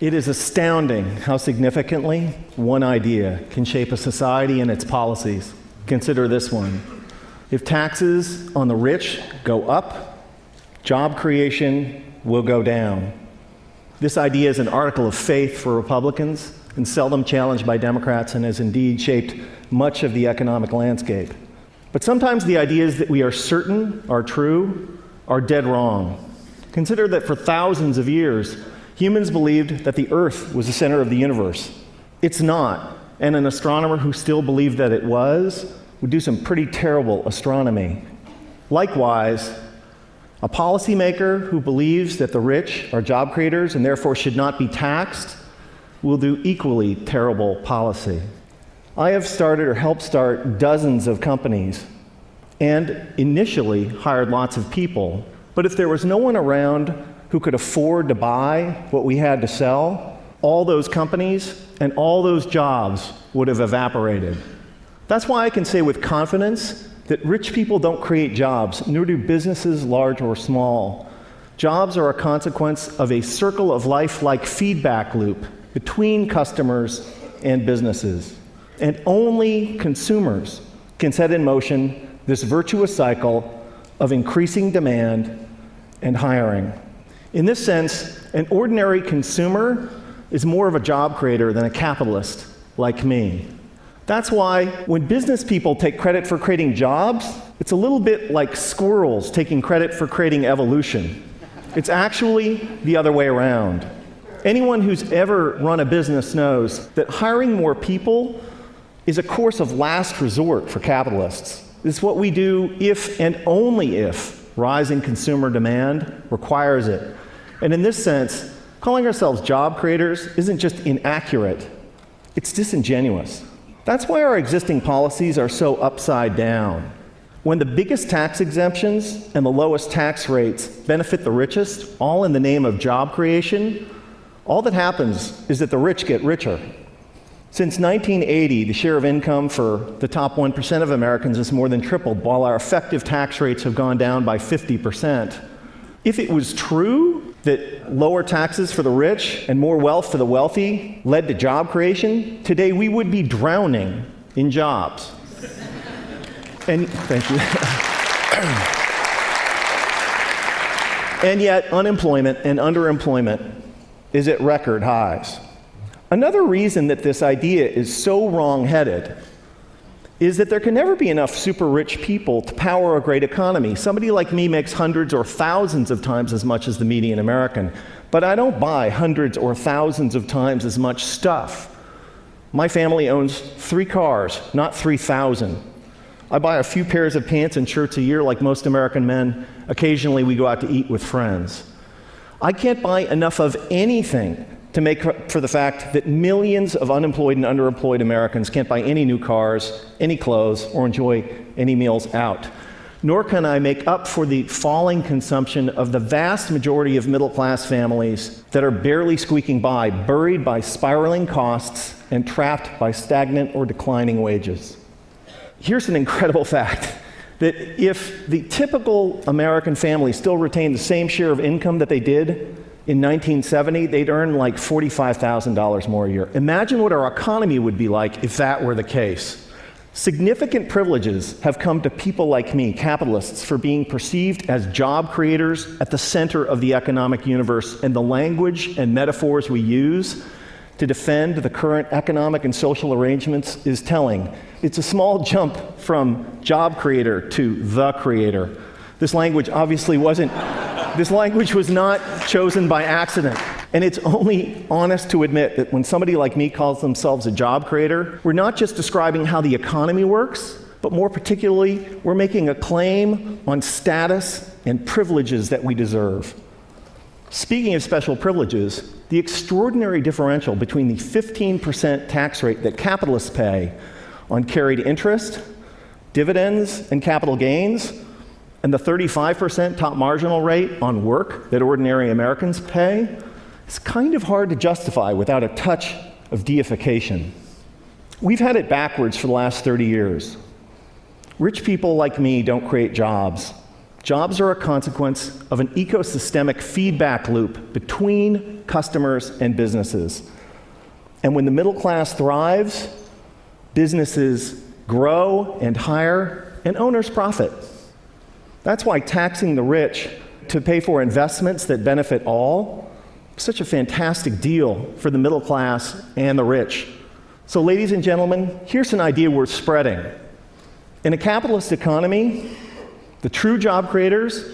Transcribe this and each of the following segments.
It is astounding how significantly one idea can shape a society and its policies. Consider this one. If taxes on the rich go up, job creation will go down. This idea is an article of faith for Republicans and seldom challenged by Democrats, and has indeed shaped much of the economic landscape. But sometimes the ideas that we are certain are true are dead wrong. Consider that for thousands of years, humans believed that the Earth was the center of the universe. It's not, and an astronomer who still believed that it was would do some pretty terrible astronomy. Likewise, a policymaker who believes that the rich are job creators and therefore should not be taxed will do equally terrible policy. I have started or helped start dozens of companies and initially hired lots of people. But if there was no one around who could afford to buy what we had to sell, all those companies and all those jobs would have evaporated. That's why I can say with confidence that rich people don't create jobs, nor do businesses large or small. Jobs are a consequence of a circle of life-like feedback loop between customers and businesses. And only consumers can set in motion this virtuous cycle of increasing demand and hiring. In this sense, an ordinary consumer is more of a job creator than a capitalist like me. That's why when business people take credit for creating jobs, it's a little bit like squirrels taking credit for creating evolution. It's actually the other way around. Anyone who's ever run a business knows that hiring more people is a course of last resort for capitalists. It's what we do if and only if rising consumer demand requires it. And in this sense, calling ourselves job creators isn't just inaccurate, it's disingenuous. That's why our existing policies are so upside down. When the biggest tax exemptions and the lowest tax rates benefit the richest, all in the name of job creation, all that happens is that the rich get richer. Since 1980, the share of income for the top 1% of Americans has more than tripled, while our effective tax rates have gone down by 50%. If it was true that lower taxes for the rich and more wealth for the wealthy led to job creation, today we would be drowning in jobs. And thank you. And yet, unemployment and underemployment is at record highs. Another reason that this idea is so wrong-headed is that there can never be enough super rich people to power a great economy. Somebody like me makes hundreds or thousands of times as much as the median American, but I don't buy hundreds or thousands of times as much stuff. My family owns 3 cars, not 3,000. I buy a few pairs of pants and shirts a year like most American men. Occasionally we go out to eat with friends. I can't buy enough of anything to make up for the fact that millions of unemployed and underemployed Americans can't buy any new cars, any clothes, or enjoy any meals out. Nor can I make up for the falling consumption of the vast majority of middle-class families that are barely squeaking by, buried by spiraling costs and trapped by stagnant or declining wages. Here's an incredible fact, that if the typical American family still retained the same share of income that they did in 1970, they'd earn like $45,000 more a year. Imagine what our economy would be like if that were the case. Significant privileges have come to people like me, capitalists, for being perceived as job creators at the center of the economic universe, and the language and metaphors we use to defend the current economic and social arrangements is telling. It's a small jump from job creator to the creator. This language obviously wasn't, this language was not chosen by accident. And it's only honest to admit that when somebody like me calls themselves a job creator, we're not just describing how the economy works, but more particularly, we're making a claim on status and privileges that we deserve. Speaking of special privileges, the extraordinary differential between the 15% tax rate that capitalists pay on carried interest, dividends, and capital gains, and the 35% top marginal rate on work that ordinary Americans pay, is kind of hard to justify without a touch of deification. We've had it backwards for the last 30 years. Rich people like me don't create jobs. Jobs are a consequence of an ecosystemic feedback loop between customers and businesses. And when the middle class thrives, businesses grow and hire, and owners profit. That's why taxing the rich to pay for investments that benefit all is such a fantastic deal for the middle class and the rich. So, ladies and gentlemen, here's an idea worth spreading. In a capitalist economy, the true job creators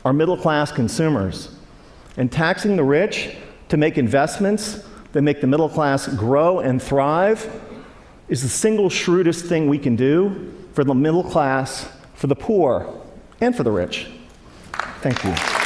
are middle-class consumers, and taxing the rich to make investments that make the middle class grow and thrive is the single shrewdest thing we can do for the middle class, for the poor, and for the rich. Thank you.